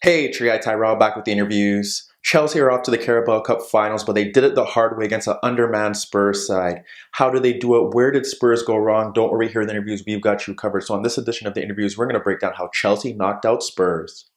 Hey, it's your guy Tyrrell back with the interviews. Chelsea are off to the Carabao Cup finals, but they did it the hard way against an undermanned Spurs side. How did they do it? Where did Spurs go wrong? Don't worry, here in the interviews, we've got you covered. So on this edition of the interviews, we're going to break down how Chelsea knocked out Spurs.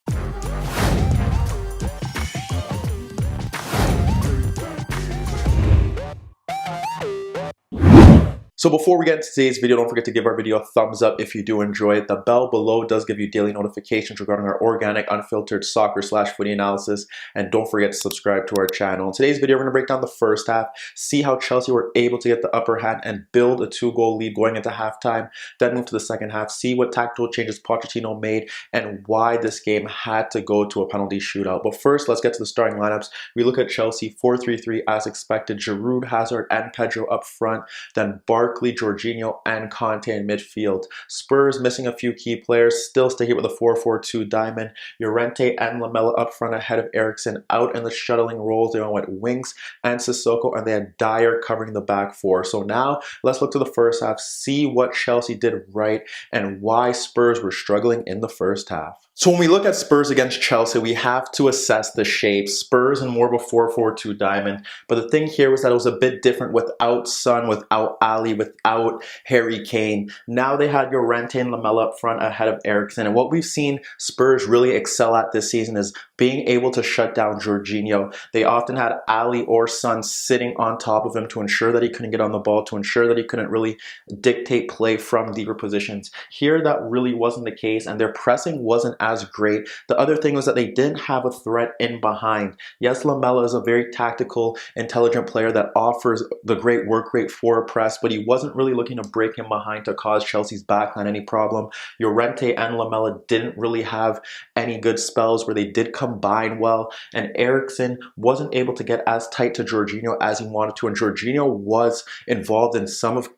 So before we get into today's video, don't forget to give our video a thumbs up if you do enjoy it. The bell below does give you daily notifications regarding our organic, unfiltered soccer/footy analysis. And don't forget to subscribe to our channel. In today's video, we're going to break down the first half, see how Chelsea were able to get the upper hand and build a 2-goal lead going into halftime. Then move to the second half, see what tactical changes Pochettino made and why this game had to go to a penalty shootout. But first, let's get to the starting lineups. We look at Chelsea 4-3-3 as expected. Giroud, Hazard, and Pedro up front. Then Barkley, Jorginho, and Kante in midfield. Spurs missing a few key players, still sticking with a 4-4-2 diamond. Llorente and Lamela up front ahead of Eriksen. Out in the shuttling roles, they went Winks and Sissoko, and they had Dyer covering the back four. So now let's look to the first half, see what Chelsea did right and why Spurs were struggling in the first half. So when we look at Spurs against Chelsea, we have to assess the shape. Spurs in more of a 4-4-2 diamond. But the thing here was that it was a bit different without Son, without Ali, without Harry Kane. Now they had Llorente and Lamela up front ahead of Eriksen. And what we've seen Spurs really excel at this season is being able to shut down Jorginho. They often had Ali or Son sitting on top of him to ensure that he couldn't get on the ball, to ensure that he couldn't really dictate play from deeper positions. Here, that really wasn't the case, and their pressing wasn't as great. The other thing was that they didn't have a threat in behind. Yes, Lamela is a very tactical, intelligent player that offers the great work rate for a press, but he wasn't really looking to break him behind to cause Chelsea's backline any problem. Llorente and Lamela didn't really have any good spells where they did combine well, and Eriksen wasn't able to get as tight to Jorginho as he wanted to, and Jorginho was involved in some of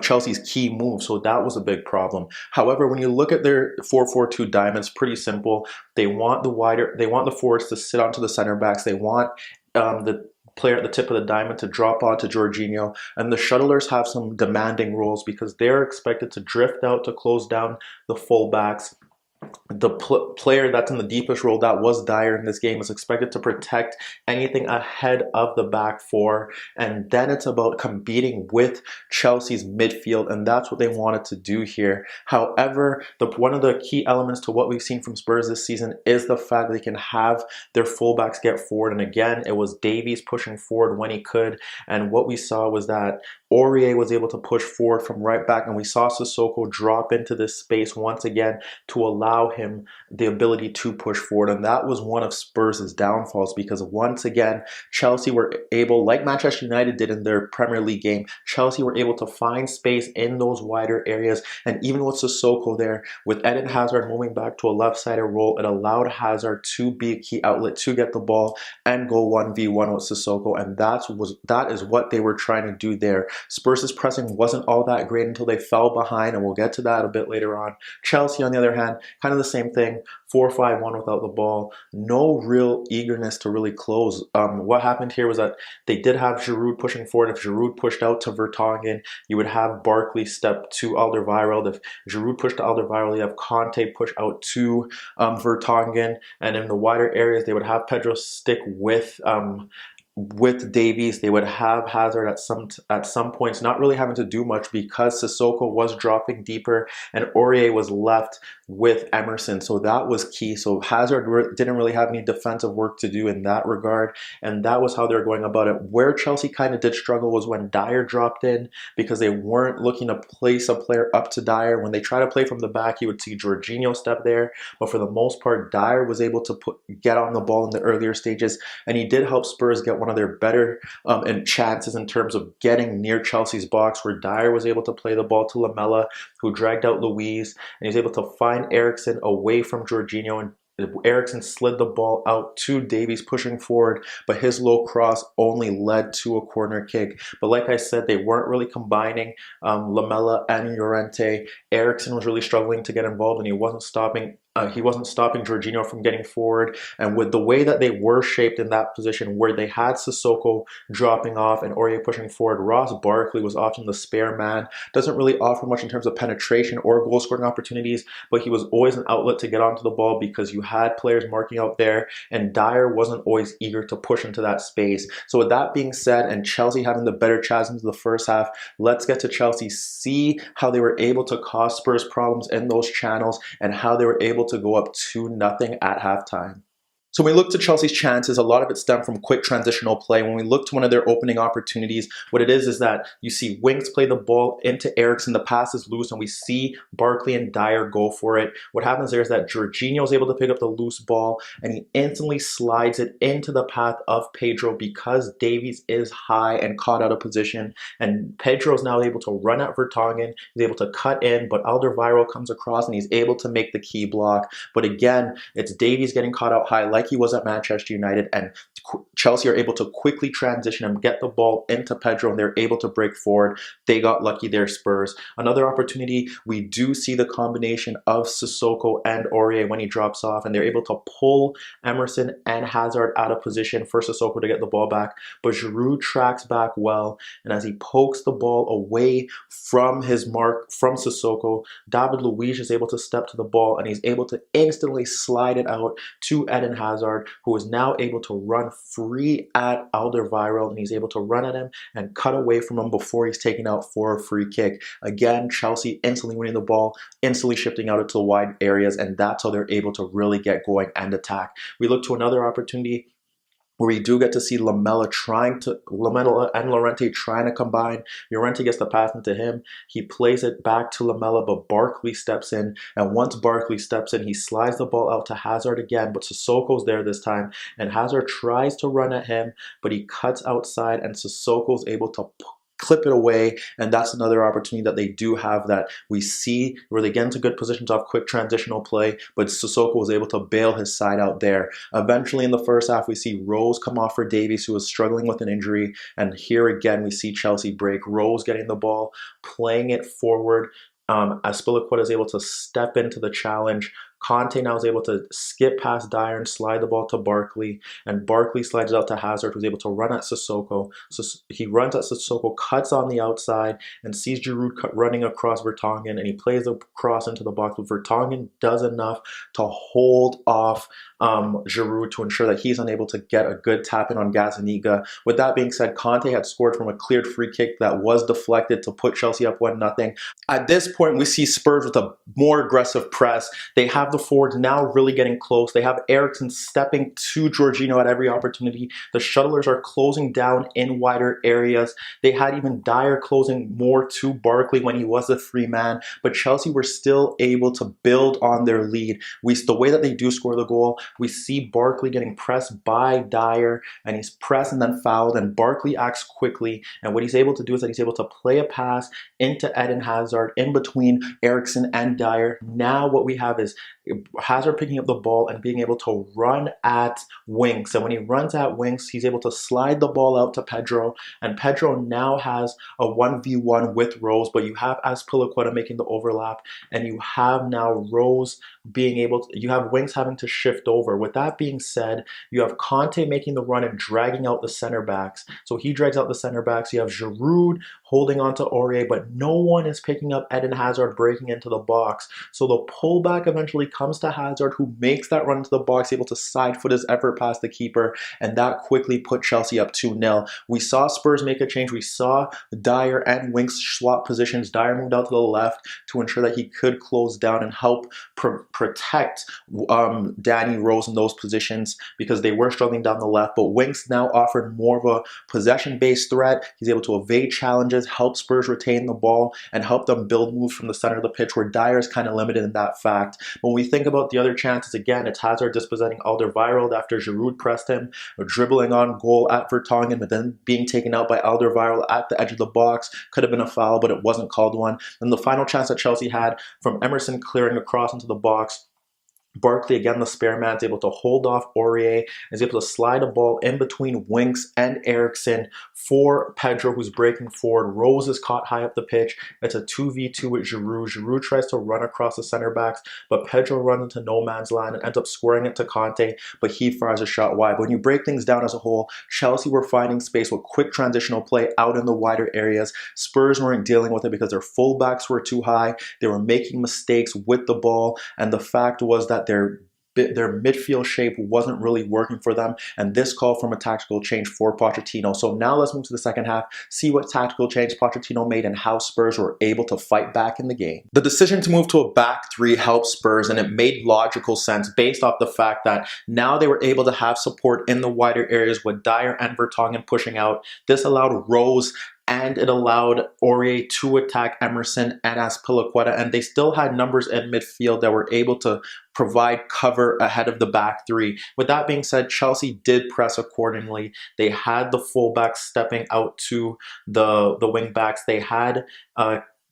Chelsea's key moves, so that was a big problem. However, when you look at their 4-4-2 diamonds, pretty simple. They want the forwards to sit onto the center backs. They want the player at the tip of the diamond to drop onto Jorginho, and the shuttlers have some demanding roles because they're expected to drift out to close down the fullbacks. The player that's in the deepest role, that was Dyer in this game, is expected to protect anything ahead of the back four, and then it's about competing with Chelsea's midfield, and that's what they wanted to do here. However, one of the key elements to what we've seen from Spurs this season is the fact that they can have their fullbacks get forward, and again, it was Davies pushing forward when he could, and what we saw was that Aurier was able to push forward from right back, and we saw Sissoko drop into this space once again to allow him the ability to push forward, and that was one of Spurs' downfalls because once again, Chelsea were able, like Manchester United did in their Premier League game, Chelsea were able to find space in those wider areas, and even with Sissoko there, with Eden Hazard moving back to a left-sided role, it allowed Hazard to be a key outlet to get the ball and go 1v1 with Sissoko, and that is what they were trying to do there. Spurs' pressing wasn't all that great until they fell behind, and we'll get to that a bit later on. Chelsea, on the other hand, kind of the same thing, 4-5-1 without the ball, no real eagerness to really close. What happened here was that they did have Giroud pushing forward. If Giroud pushed out to Vertonghen, you would have Barkley step to Alderweireld. If Giroud pushed to Alderweireld, you have Kante push out to Vertonghen, and in the wider areas, they would have Pedro stick with Davies. They would have Hazard at some points not really having to do much because Sissoko was dropping deeper and Aurier was left with Emerson, so that was key. So Hazard didn't really have any defensive work to do in that regard, and that was how they were going about it. Where Chelsea kind of did struggle was when Dyer dropped in, because they weren't looking to place a player up to Dyer. When they try to play from the back, you would see Jorginho step there, but for the most part, Dyer was able to get on the ball in the earlier stages, and he did help Spurs get one of their better chances in terms of getting near Chelsea's box, where Dyer was able to play the ball to Lamela, who dragged out Luiz, and he was able to find Eriksen away from Jorginho, and Eriksen slid the ball out to Davies pushing forward, but his low cross only led to a corner kick. But like I said, they weren't really combining Lamela and Llorente. Eriksen was really struggling to get involved, and he wasn't stopping He wasn't stopping Jorginho from getting forward. And with the way that they were shaped in that position, where they had Sissoko dropping off and Aurier pushing forward, Ross Barkley was often the spare man. Doesn't really offer much in terms of penetration or goal scoring opportunities, but he was always an outlet to get onto the ball because you had players marking out there, and Dyer wasn't always eager to push into that space. So with that being said, and Chelsea having the better chance into the first half, let's get to Chelsea, see how they were able to cause Spurs problems in those channels and how they were able to go up 2-0 at halftime. So when we look to Chelsea's chances, a lot of it stemmed from quick transitional play. When we look to one of their opening opportunities, what it is that you see Winks play the ball into Eriksen, the pass is loose, and we see Barkley and Dyer go for it. What happens there is that Jorginho is able to pick up the loose ball, and he instantly slides it into the path of Pedro because Davies is high and caught out of position. And Pedro is now able to run at Vertonghen. He's able to cut in, but Alderweireld comes across, and he's able to make the key block. But again, it's Davies getting caught out high, like he was at Manchester United, and Chelsea are able to quickly transition and get the ball into Pedro, and they're able to break forward. They got lucky there, Spurs. Another opportunity, we do see the combination of Sissoko and Aurier when he drops off, and they're able to pull Emerson and Hazard out of position for Sissoko to get the ball back. But Giroud tracks back well, and as he pokes the ball away from his mark, from Sissoko, David Luiz is able to step to the ball, and he's able to instantly slide it out to Eden Hazard, who is now able to run free at Alderweireld, and he's able to run at him and cut away from him before he's taken out for a free kick. Again, Chelsea instantly winning the ball, instantly shifting out into the wide areas, and that's how they're able to really get going and attack. We look to another opportunity where we do get to see Lamela and Llorente trying to combine. Llorente gets the pass into him. He plays it back to Lamela, but Barkley steps in. And once Barkley steps in, he slides the ball out to Hazard again, but Sissoko's there this time. And Hazard tries to run at him, but he cuts outside, and Sissoko's able to clip it away, and that's another opportunity that they do have that we see where they get into good positions off quick transitional play, but Sissoko was able to bail his side out there. Eventually in the first half, we see Rose come off for Davies, who was struggling with an injury, and here again we see Chelsea break. Rose getting the ball, playing it forward, as Spilicueta is able to step into the challenge. Kante now is able to skip past Dyer and slide the ball to Barkley, and Barkley slides it out to Hazard, who's able to run at Sissoko. So he runs at Sissoko, cuts on the outside, and sees Giroud running across Vertonghen, and he plays the cross into the box, but Vertonghen does enough to hold off Giroud to ensure that he's unable to get a good tap in on Gazzaniga. With that being said, Kante had scored from a cleared free kick that was deflected to put Chelsea up 1-0. At this point, we see Spurs with a more aggressive press. They have the forwards now really getting close. They have Eriksen stepping to Jorginho at every opportunity. The shuttlers are closing down in wider areas. They had even Dyer closing more to Barkley when he was a free man, but Chelsea were still able to build on their lead. The way that they do score the goal, we see Barkley getting pressed by Dyer, and he's pressed and then fouled, and Barkley acts quickly, and what he's able to do is that he's able to play a pass into Eden Hazard in between Eriksen and Dyer. Now what we have is Hazard picking up the ball and being able to run at Winks. And when he runs at Winks, he's able to slide the ball out to Pedro. And Pedro now has a 1v1 with Rose, but you have Azpilicueta making the overlap. And you have now Rose being able to, you have Winks having to shift over. With that being said, you have Kante making the run and dragging out the center backs. So he drags out the center backs. You have Giroud holding on to Aurier, but no one is picking up Eden Hazard breaking into the box. So the pullback eventually comes to Hazard, who makes that run into the box, able to side foot his effort past the keeper, and that quickly put Chelsea up 2-0. We saw Spurs make a change. We saw Dyer and Winks swap positions. Dyer moved out to the left to ensure that he could close down and help protect Danny Rose in those positions because they were struggling down the left, but Winks now offered more of a possession-based threat. He's able to evade challenges, help Spurs retain the ball, and help them build moves from the center of the pitch, where Dyer is kind of limited in that fact. When we think about the other chances, again, it's Hazard dispossessing Alderweireld after Giroud pressed him, dribbling on goal at Vertonghen, but then being taken out by Alderweireld at the edge of the box. Could have been a foul, but it wasn't called one. And the final chance that Chelsea had from Emerson clearing across into the box, Barkley, again the spare man, is able to hold off Aurier, is able to slide a ball in between Winks and Eriksen for Pedro, who's breaking forward. Rose is caught high up the pitch. It's a 2v2 with Giroud. Giroud tries to run across the center backs, but Pedro runs into no man's land and ends up squaring it to Kante, but he fires a shot wide. But when you break things down as a whole, Chelsea were finding space with quick transitional play out in the wider areas. Spurs weren't dealing with it because their fullbacks were too high. They were making mistakes with the ball, and the fact was that their midfield shape wasn't really working for them, and this called from a tactical change for Pochettino. So now let's move to the second half, see what tactical change Pochettino made and how Spurs were able to fight back in the game. The decision to move to a back three helped Spurs, and it made logical sense based off the fact that now they were able to have support in the wider areas with Dyer and Vertonghen pushing out. This allowed Rose and it allowed Aurier to attack Emerson and Azpilicueta, and they still had numbers in midfield that were able to provide cover ahead of the back three. With that being said, Chelsea did press accordingly. They had the fullbacks stepping out to the wing backs. They had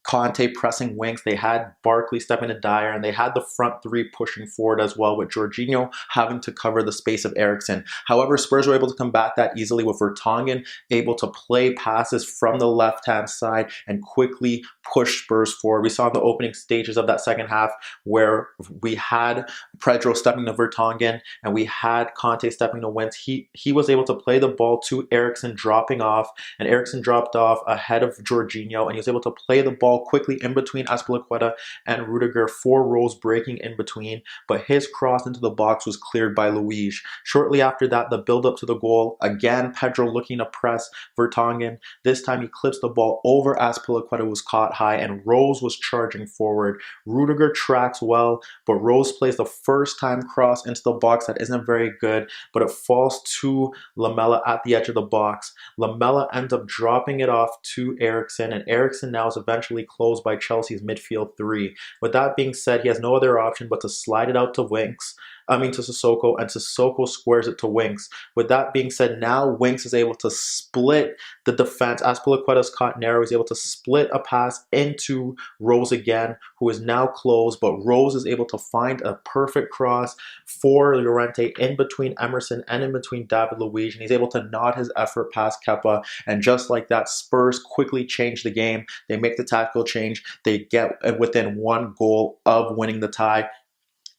Kante pressing wings. They had Barkley stepping to Dyer, and they had the front three pushing forward as well, with Jorginho having to cover the space of Eriksen. However, Spurs were able to combat that easily, with Vertonghen able to play passes from the left-hand side and quickly push Spurs forward. We saw in the opening stages of that second half where we had Pedro stepping to Vertonghen and we had Kante stepping to wings. He was able to play the ball to Eriksen dropping off, and Eriksen dropped off ahead of Jorginho, and he was able to play the ball quickly in between Azpilicueta and Rudiger for Rose breaking in between, but his cross into the box was cleared by Luiz. Shortly after that, the build up to the goal, again Pedro looking to press Vertonghen. This time he clips the ball over Azpilicueta, was caught high, and Rose was charging forward. Rudiger tracks well, but Rose plays the first time cross into the box that isn't very good, but it falls to Lamela at the edge of the box. Lamela ends up dropping it off to Eriksen, and Eriksen now is eventually closed by Chelsea's midfield three. With that being said, he has no other option but to slide it out to Sissoko, and Sissoko squares it to Winks. With that being said, now Winks is able to split the defense. Azpilicueta's caught narrow. He's able to split a pass into Rose again, who is now closed, but Rose is able to find a perfect cross for Llorente in between Emerson and in between David Luiz, and he's able to nod his effort past Kepa, and just like that, Spurs quickly change the game. They make the tactical change. They get within one goal of winning the tie.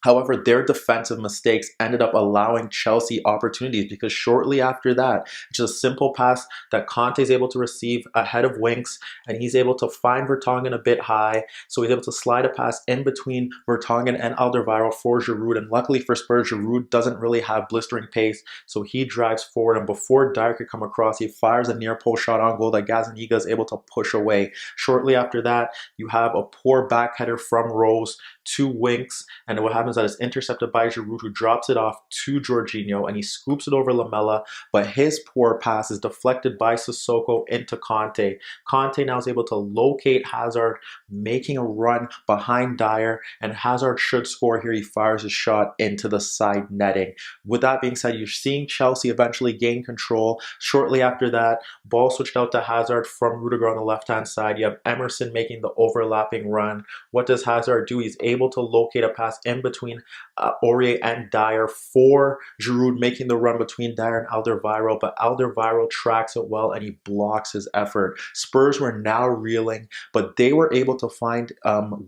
However, their defensive mistakes ended up allowing Chelsea opportunities, because shortly after that, just a simple pass that Kante is able to receive ahead of Winks, and he's able to find Vertonghen a bit high, so he's able to slide a pass in between Vertonghen and Alderweireld for Giroud, and luckily for Spurs, Giroud doesn't really have blistering pace, so he drives forward, and before Dyer could come across, he fires a near post shot on goal that Gazaniga is able to push away. Shortly after that, you have a poor back header from Rose to Winks, and what happens is that it's intercepted by Giroud, who drops it off to Jorginho, and he scoops it over Lamela, but his poor pass is deflected by Sissoko into Kante. Kante now is able to locate Hazard, making a run behind Dyer, and Hazard should score here. He fires a shot into the side netting. With that being said, you're seeing Chelsea eventually gain control. Shortly after that, ball switched out to Hazard from Rudiger on the left-hand side. You have Emerson making the overlapping run. What does Hazard do? He's able to locate a pass in between Aurier and Dyer for Giroud, making the run between Dyer and Alderweireld, but Alderweireld tracks it well and he blocks his effort. Spurs were now reeling, but they were able to find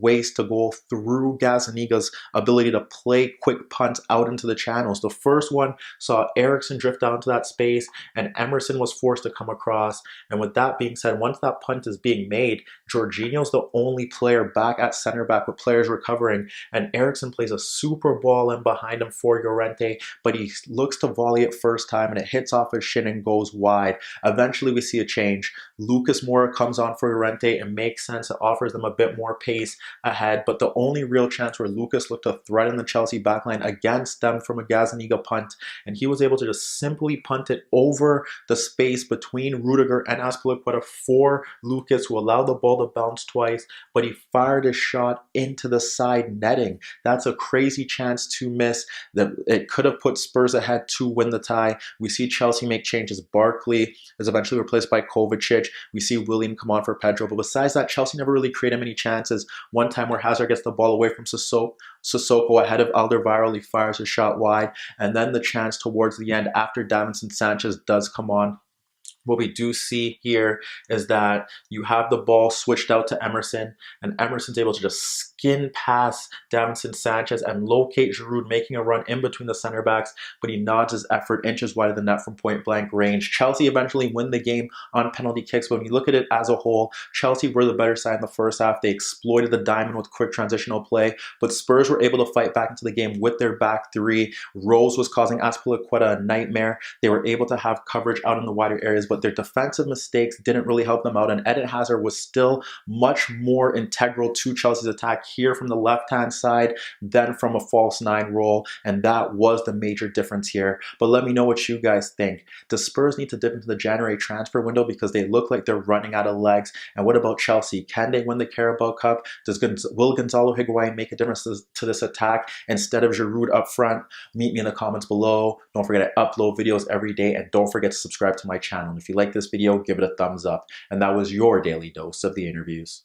ways to goal through Gazaniga's ability to play quick punts out into the channels. The first one saw Eriksen drift down to that space, and Emerson was forced to come across. And with that being said, once that punt is being made, Jorginho's the only player back at center back with players recovering, and Eriksen plays a super ball in behind him for Llorente, but he looks to volley it first time and it hits off his shin and goes wide. Eventually we see a change. Lucas Moura comes on for Llorente and makes sense. It offers them a bit more pace ahead, but the only real chance where Lucas looked to threaten the Chelsea backline again stemmed from a Gazaniga punt, and he was able to just simply punt it over the space between Rudiger and Azpilicueta for Lucas, who allowed the ball to bounce twice, but he fired a shot into the side netting. That's a crazy chance to miss. That it could have put Spurs ahead to win the tie. We see Chelsea make changes. Barkley is eventually replaced by Kovacic. We see Willian come on for Pedro, but besides that, Chelsea never really created many chances. One time where Hazard gets the ball away from Sissoko ahead of Alderweireld, he fires a shot wide, and then the chance towards the end after Davinson Sanchez does come on what we do see here is that you have the ball switched out to Emerson, and Emerson's able to just skin past Davinson Sanchez and locate Giroud, making a run in between the center backs, but he nods his effort inches wide of the net from point blank range. Chelsea eventually win the game on penalty kicks, but when you look at it as a whole, Chelsea were the better side in the first half. They exploited the diamond with quick transitional play, but Spurs were able to fight back into the game with their back three. Rose was causing Azpilicueta a nightmare. They were able to have coverage out in the wider areas, but their defensive mistakes didn't really help them out, and Eden Hazard was still much more integral to Chelsea's attack here from the left-hand side than from a false nine role, and that was the major difference here. But let me know what you guys think. Does Spurs need to dip into the January transfer window because they look like they're running out of legs? And what about Chelsea? Can they win the Carabao Cup? Will Gonzalo Higuain make a difference to this attack instead of Giroud up front? Meet me in the comments below. Don't forget I upload videos every day, and don't forget to subscribe to my channel. And if you like this video, give it a thumbs up. And that was your daily dose of the interviews.